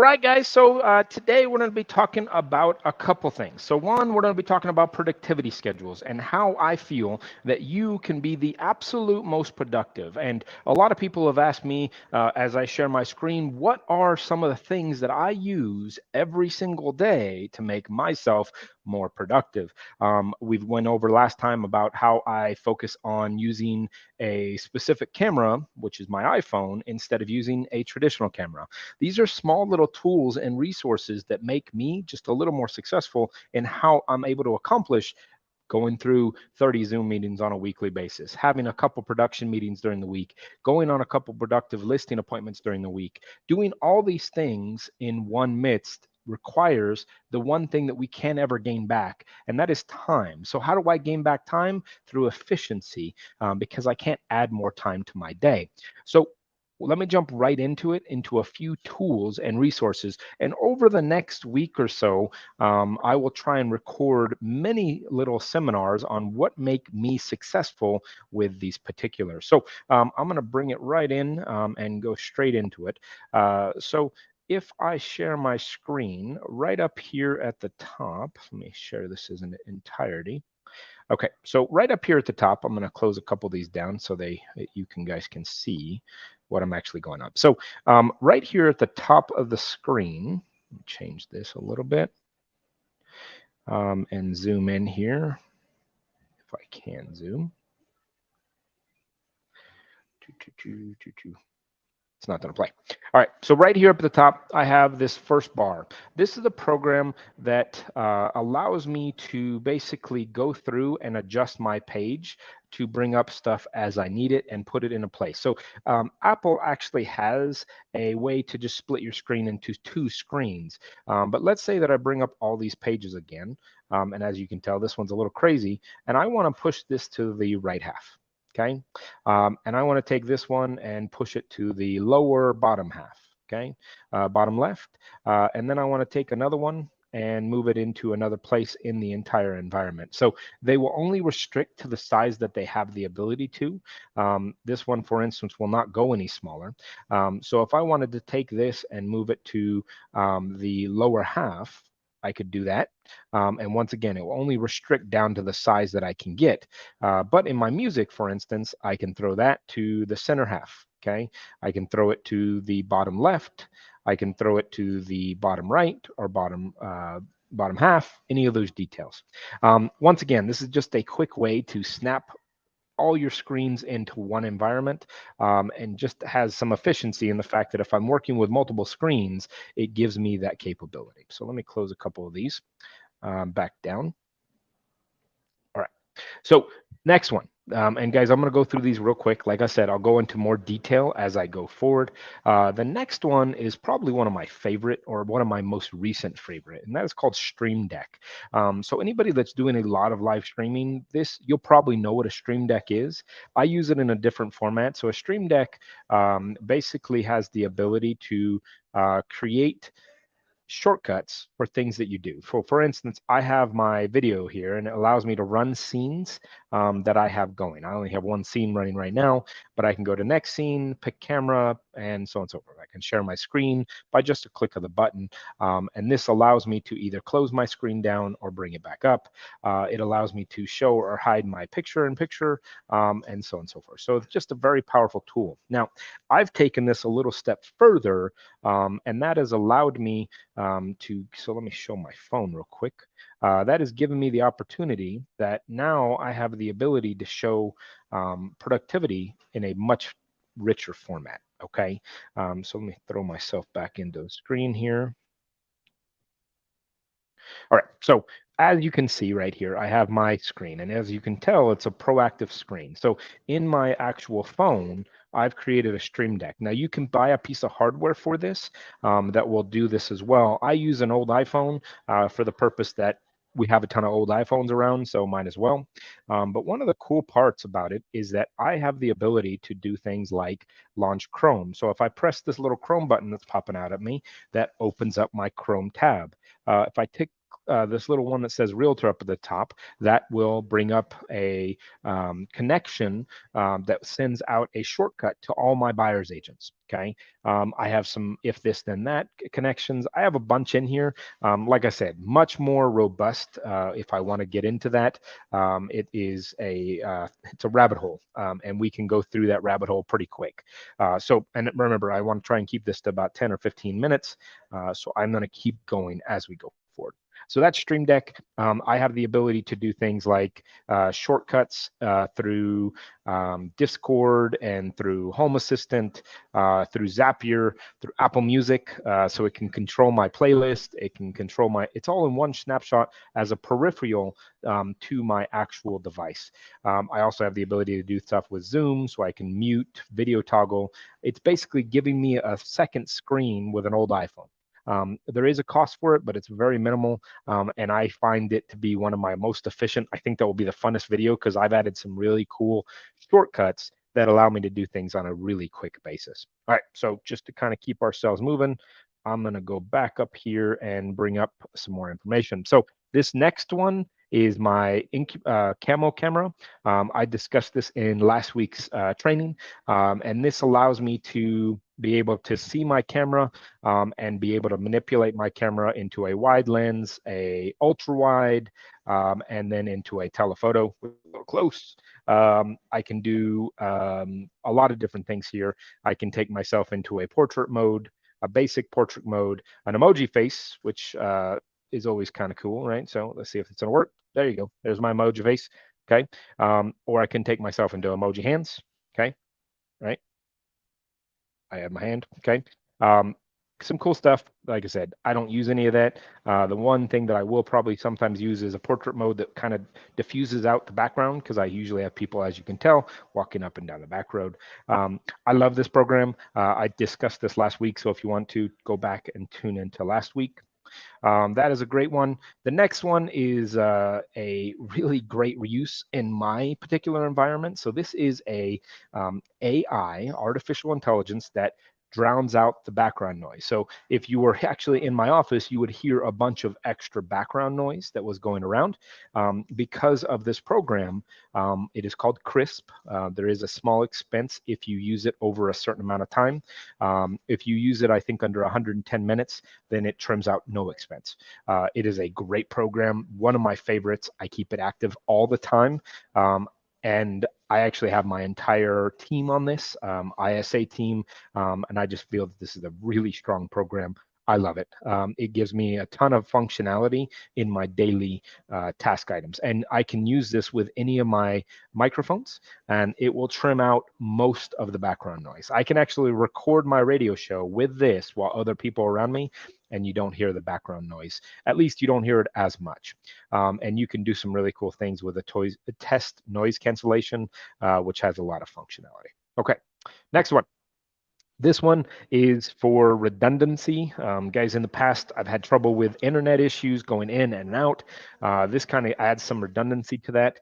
right, guys. So today we're going to be talking about a couple things. So one, we're going to be talking about productivity schedules and how I feel that you can be the absolute most productive. And a lot of people have asked me as I share my screen, what are some of the things that I use every single day to make myself more productive? We've went over last time about how I focus on using a specific camera, which is my iPhone, instead of using a traditional camera. These are small little tools and resources that make me just a little more successful in how I'm able to accomplish going through 30 Zoom meetings on a weekly basis, having a couple production meetings during the week, going on a couple productive listing appointments during the week. Doing all these things in one midst requires the one thing that we can't ever gain back, and that is time. So how do I gain back time? Through efficiency, because I can't add more time to my day. So let me jump right into it, into a few tools and resources. And over the next week or so, I will try and record many little seminars on what make me successful with these particulars. So I'm going to bring it right in and go straight into it. So if I share my screen right up here at the top, let me share this as an entirety. Okay, so right up here at the top, I'm going to close a couple of these down so you guys can see what I'm actually going up. So right here at the top of the screen, let me change this a little bit and zoom in here if I can zoom. It's not going to play. All right, so right here up at the top, I have this first bar. This is a program that allows me to basically go through and adjust my page to bring up stuff as I need it and put it in a place. So Apple actually has a way to just split your screen into two screens. But let's say that I bring up all these pages again. And as you can tell, this one's a little crazy. And I want to push this to the right half. Okay, and I want to take this one and push it to the lower bottom half, okay, bottom left, and then I want to take another one and move it into another place in the entire environment. So they will only restrict to the size that they have the ability to. This one, for instance, will not go any smaller. So if I wanted to take this and move it to the lower half, I could do that. And once again, it will only restrict down to the size that I can get. But in my music, for instance, I can throw that to the center half, okay? I can throw it to the bottom left. I can throw it to the bottom right or bottom half, any of those details. Once again, this is just a quick way to snap all your screens into one environment and just has some efficiency in the fact that if I'm working with multiple screens, it gives me that capability. So let me close a couple of these back down. All right. So next one. And guys, I'm going to go through these real quick. Like I said, I'll go into more detail as I go forward. The next one is probably one of my favorite or one of my most recent favorite, and that is called Stream Deck. So anybody that's doing a lot of live streaming, you'll probably know what a Stream Deck is. I use it in a different format. So a Stream Deck basically has the ability to create shortcuts for things that you do. For instance, I have my video here and it allows me to run scenes that I have going. I only have one scene running right now, but I can go to next scene, pick camera, and so on and so forth. I can share my screen by just a click of the button. And this allows me to either close my screen down or bring it back up. It allows me to show or hide my picture-in-picture and so on and so forth. So it's just a very powerful tool. Now, I've taken this a little step further, and that has allowed me so let me show my phone real quick. That has given me the opportunity that now I have the ability to show productivity in a much richer format. Okay, so let me throw myself back into the screen here. All right, so as you can see right here, I have my screen, and as you can tell, it's a proactive screen. So in my actual phone, I've created a Stream Deck. Now you can buy a piece of hardware for this that will do this as well. I use an old iPhone for the purpose that we have a ton of old iPhones around, so might as well. But one of the cool parts about it is that I have the ability to do things like launch Chrome. So if I press this little Chrome button that's popping out at me, that opens up my Chrome tab. If I this little one that says Realtor up at the top, that will bring up a connection that sends out a shortcut to all my buyer's agents. Okay. I have some if this then that connections. I have a bunch in here. Like I said, much more robust. If I want to get into that, it is it's a rabbit hole, and we can go through that rabbit hole pretty quick. And remember, I want to try and keep this to about 10 or 15 minutes. So I'm going to keep going as we go forward. So that's Stream Deck. I have the ability to do things like shortcuts through Discord and through Home Assistant, through Zapier, through Apple Music. So it can control my playlist. It can control it's all in one snapshot as a peripheral to my actual device. I also have the ability to do stuff with Zoom, so I can mute, video toggle. It's basically giving me a second screen with an old iPhone. There is a cost for it, but it's very minimal, and I find it to be one of my most efficient. I think that will be the funnest video because I've added some really cool shortcuts that allow me to do things on a really quick basis. All right, so just to kind of keep ourselves moving, I'm going to go back up here and bring up some more information. So this next one is my Camo Camera. I discussed this in last week's training, and this allows me to be able to see my camera and be able to manipulate my camera into a wide lens, a ultra wide, and then into a telephoto close. I can do a lot of different things here. I can take myself into a portrait mode, a basic portrait mode, an emoji face, which is always kind of cool, right? So let's see if it's gonna work. There you go. There's my emoji face. Okay. Or I can take myself into emoji hands. Okay. Right. I have my hand. Okay. Some cool stuff. Like I said, I don't use any of that. The one thing that I will probably sometimes use is a portrait mode that kind of diffuses out the background because I usually have people, as you can tell, walking up and down the back road. I love this program. I discussed this last week, so if you want to go back and tune into last week, that is a great one. The next one is a really great use in my particular environment. So this is a AI, artificial intelligence, that drowns out the background noise. So if you were actually in my office, you would hear a bunch of extra background noise that was going around. Because of this program, it is called Crisp. There is a small expense if you use it over a certain amount of time. If you use it, I think, under 110 minutes, then it trims out no expense. It is a great program, one of my favorites. I keep it active all the time. And I actually have my entire team on this, ISA team, and I just feel that this is a really strong program. I love it. It gives me a ton of functionality in my daily task items. And I can use this with any of my microphones, and it will trim out most of the background noise. I can actually record my radio show with this while other people are around me, and you don't hear the background noise. At least you don't hear it as much. And you can do some really cool things with a test noise cancellation, which has a lot of functionality. Okay, next one. This one is for redundancy. Guys, in the past, I've had trouble with internet issues going in and out. This kind of adds some redundancy to that.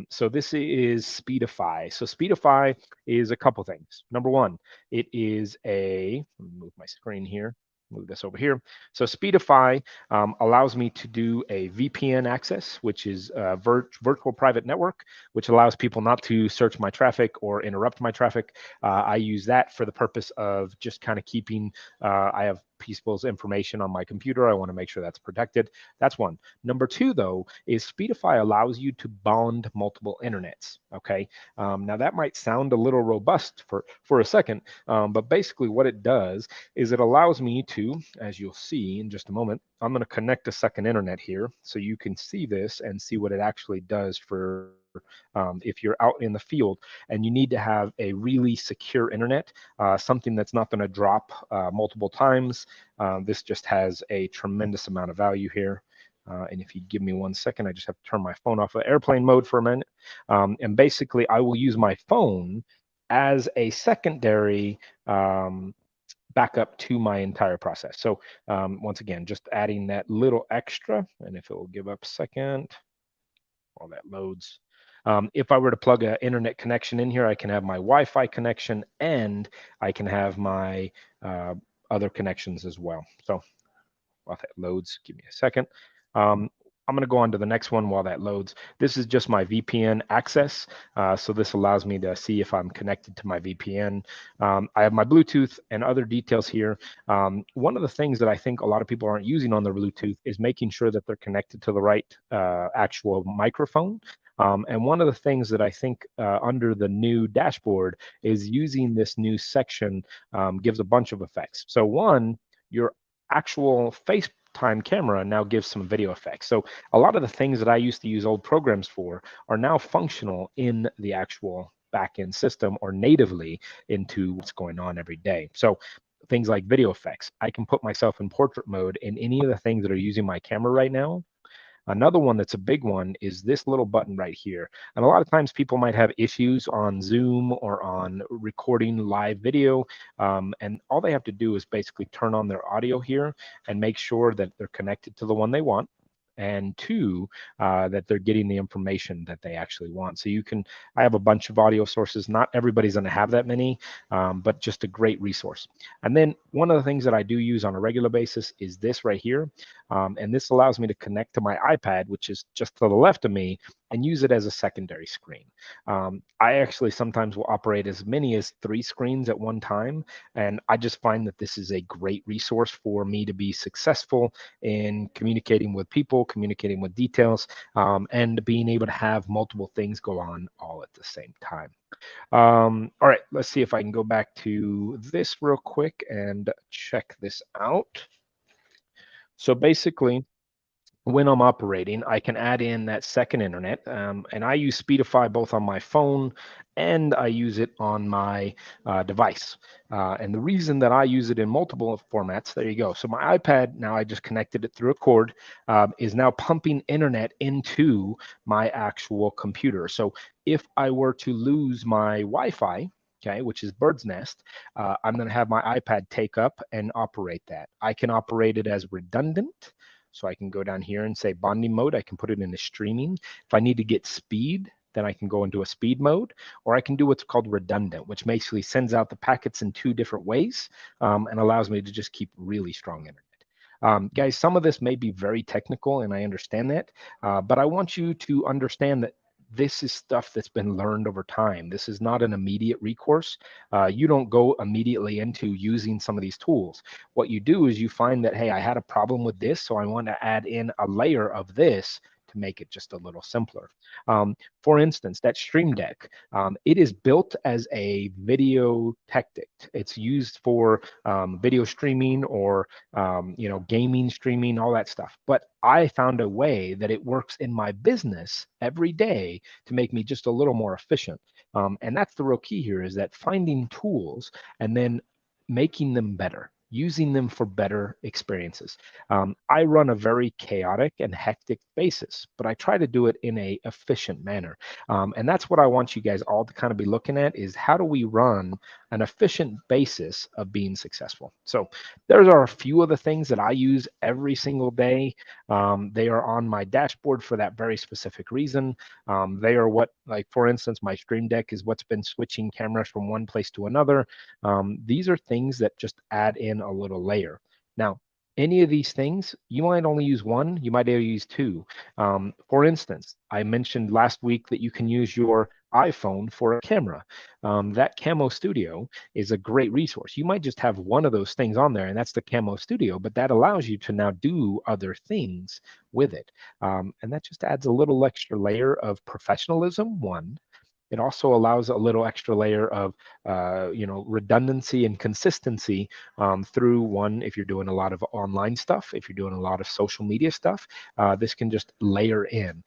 So this is Speedify. So Speedify is a couple things. Number one, it is let me move my screen here. Move this over here. So Speedify allows me to do a VPN access, which is a virtual private network, which allows people not to search my traffic or interrupt my traffic. I use that for the purpose of just kind of keeping, I have people's information on my computer. I want to make sure that's protected. That's one. Number two, though, is Speedify allows you to bond multiple internets. Okay. Now that might sound a little robust for a second, but basically what it does is it allows me to, as you'll see in just a moment, I'm going to connect a second internet here so you can see this and see what it actually does for if you're out in the field and you need to have a really secure internet, something that's not going to drop multiple times. This just has a tremendous amount of value here. And if you give me 1 second, I just have to turn my phone off of airplane mode for a minute. And basically, I will use my phone as a secondary backup to my entire process. So once again, just adding that little extra, and if it will give up a second while that loads. If I were to plug an internet connection in here, I can have my Wi-Fi connection and I can have my other connections as well. So while that loads, give me a second. I'm going to go on to the next one while that loads. This is just my VPN access. So this allows me to see if I'm connected to my VPN. I have my Bluetooth and other details here. One of the things that I think a lot of people aren't using on their Bluetooth is making sure that they're connected to the right actual microphone. And one of the things that I think under the new dashboard is using this new section gives a bunch of effects. So one, your actual FaceTime camera now gives some video effects. So a lot of the things that I used to use old programs for are now functional in the actual backend system or natively into what's going on every day. So things like video effects, I can put myself in portrait mode in any of the things that are using my camera right now. Another one that's a big one is this little button right here. And a lot of times people might have issues on Zoom or on recording live video. And all they have to do is basically turn on their audio here and make sure that they're connected to the one they want. And two, that they're getting the information that they actually want. So I have a bunch of audio sources. Not everybody's going to have that many, but just a great resource. And then one of the things that I do use on a regular basis is this right here. And this allows me to connect to my iPad, which is just to the left of me, and use it as a secondary screen. I actually sometimes will operate as many as 3 screens at one time. And I just find that this is a great resource for me to be successful in communicating with people, communicating with details, and being able to have multiple things go on all at the same time. All right, let's see if I can go back to this real quick and check this out. So basically, when I'm operating, I can add in that second internet, and I use Speedify both on my phone and I use it on my device. And the reason that I use it in multiple formats, there you go. So my iPad, now I just connected it through a cord, is now pumping internet into my actual computer. So if I were to lose my Wi-Fi, okay, which is Bird's Nest, I'm going to have my iPad take up and operate that. I can operate it as redundant. So I can go down here and say bonding mode. I can put it into streaming. If I need to get speed, then I can go into a speed mode, or I can do what's called redundant, which basically sends out the packets in 2 different ways and allows me to just keep really strong internet. Guys, some of this may be very technical, and I understand that, but I want you to understand that this is stuff that's been learned over time. This is not an immediate recourse. You don't go immediately into using some of these tools. What you do is you find that, hey, I had a problem with this, so I want to add in a layer of this to make it just a little simpler. For instance, that Stream Deck, it is built as a video tactic. It's used for video streaming or gaming streaming, all that stuff. But I found a way that it works in my business every day to make me just a little more efficient. And that's the real key here, is that finding tools and then making them better, using them for better experiences. I run a very chaotic and hectic basis, but I try to do it in a efficient manner. And that's what I want you guys all to kind of be looking at, is how do we run an efficient basis of being successful? So there are a few of the things that I use every single day. They are on my dashboard for that very specific reason. They are what, like for instance, my Stream Deck is what's been switching cameras from one place to another. These are things that just add in a little layer. Now, any of these things, you might only use one, you might only use two. For instance, I mentioned last week that you can use your iPhone for a camera. That Camo Studio is a great resource. You might just have one of those things on there, and that's the Camo Studio, but that allows you to now do other things with it. And that just adds a little extra layer of professionalism, one. It also allows a little extra layer of, redundancy and consistency through one. If you're doing a lot of online stuff, if you're doing a lot of social media stuff, this can just layer in,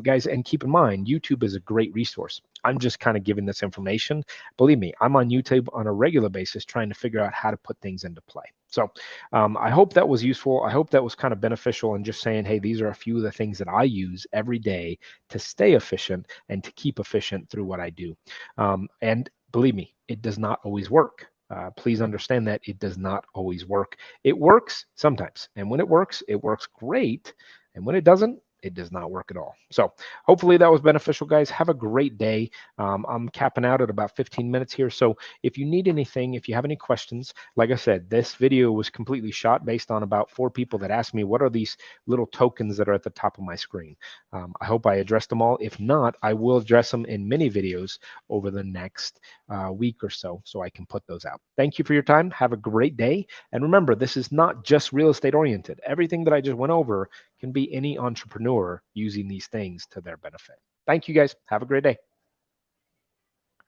guys. And keep in mind, YouTube is a great resource. I'm just kind of giving this information. Believe me, I'm on YouTube on a regular basis trying to figure out how to put things into play. So I hope that was useful. I hope that was kind of beneficial, and just saying, hey, these are a few of the things that I use every day to stay efficient and to keep efficient through what I do. And believe me, it does not always work. Please understand that it does not always work. It works sometimes. And when it works great. And when it doesn't, it does not work at all. So hopefully that was beneficial, guys. Have a great day. I'm capping out at about 15 minutes here. So if you need anything, if you have any questions, like I said, this video was completely shot based on about 4 people that asked me, what are these little tokens that are at the top of my screen? I hope I addressed them all. If not, I will address them in many videos over the next week or so I can put those out. Thank you for your time. Have a great day. And remember, this is not just real estate oriented. Everything that I just went over can be any entrepreneur using these things to their benefit. Thank you, guys. Have a great day.